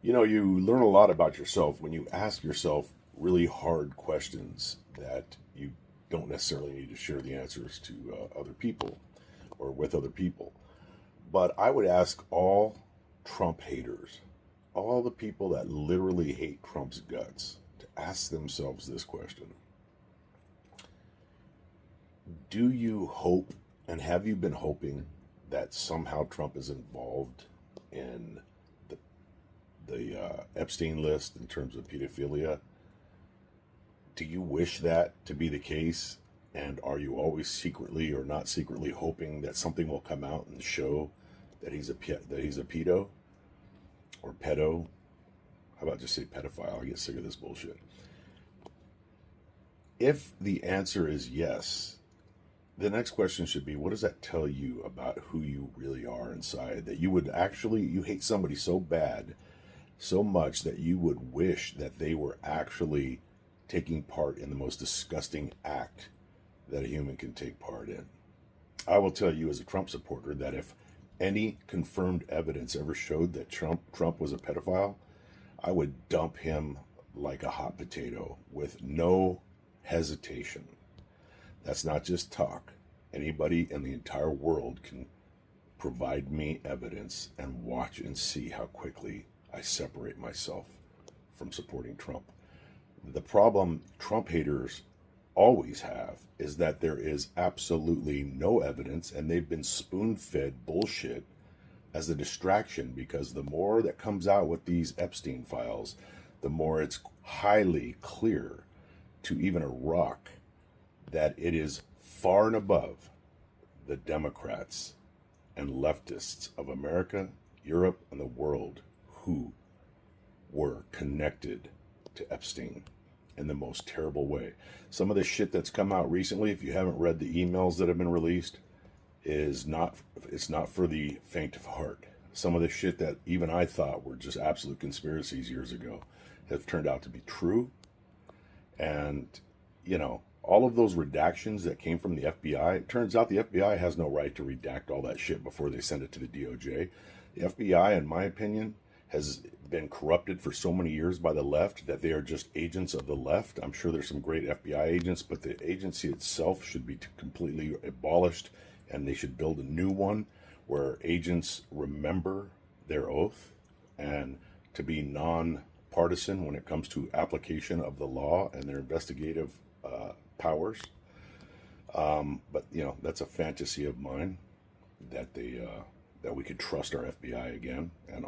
You know, you learn a lot about yourself when you ask yourself really hard questions that you don't necessarily need to share the answers to other people or with other people. But I would ask all Trump haters, all the people that literally hate Trump's guts, to ask themselves this question. Do you hope and have you been hoping that somehow Trump is involved in the, the Epstein list in terms of pedophilia? Do you wish that to be the case? And are you always secretly or not secretly hoping that something will come out and show that he's a pedo or pedo? How about just say pedophile? I get sick of this bullshit. If the answer is yes, the next question should be, what does that tell you about who you really are inside? That you would actually, you hate somebody so bad, so much that you would wish that they were actually taking part in the most disgusting act that a human can take part in. I will tell you as a Trump supporter that if any confirmed evidence ever showed that Trump was a pedophile, I would dump him like a hot potato with no hesitation. That's not just talk. Anybody in the entire world can provide me evidence and watch and see how quickly I separate myself from supporting Trump. The problem Trump haters always have is that there is absolutely no evidence and they've been spoon fed bullshit as a distraction because the more that comes out with these Epstein files, the more it's highly clear to even a rock that it is far and above the Democrats and leftists of America, Europe, and the world who were connected to Epstein in the most terrible way. Some of the shit that's come out recently, if you haven't read the emails that have been released, is not it's not for the faint of heart. Some of the shit that even I thought were just absolute conspiracies years ago have turned out to be true. And, you know, all of those redactions that came from the FBI, it turns out the FBI has no right to redact all that shit before they send it to the DOJ. The FBI, in my opinion, has been corrupted for so many years by the left that they are just agents of the left. I'm sure there's some great FBI agents, but the agency itself should be completely abolished, and they should build a new one where agents remember their oath and to be non-partisan when it comes to application of the law and their investigative powers. But you know, that's a fantasy of mine that they that we could trust our FBI again, and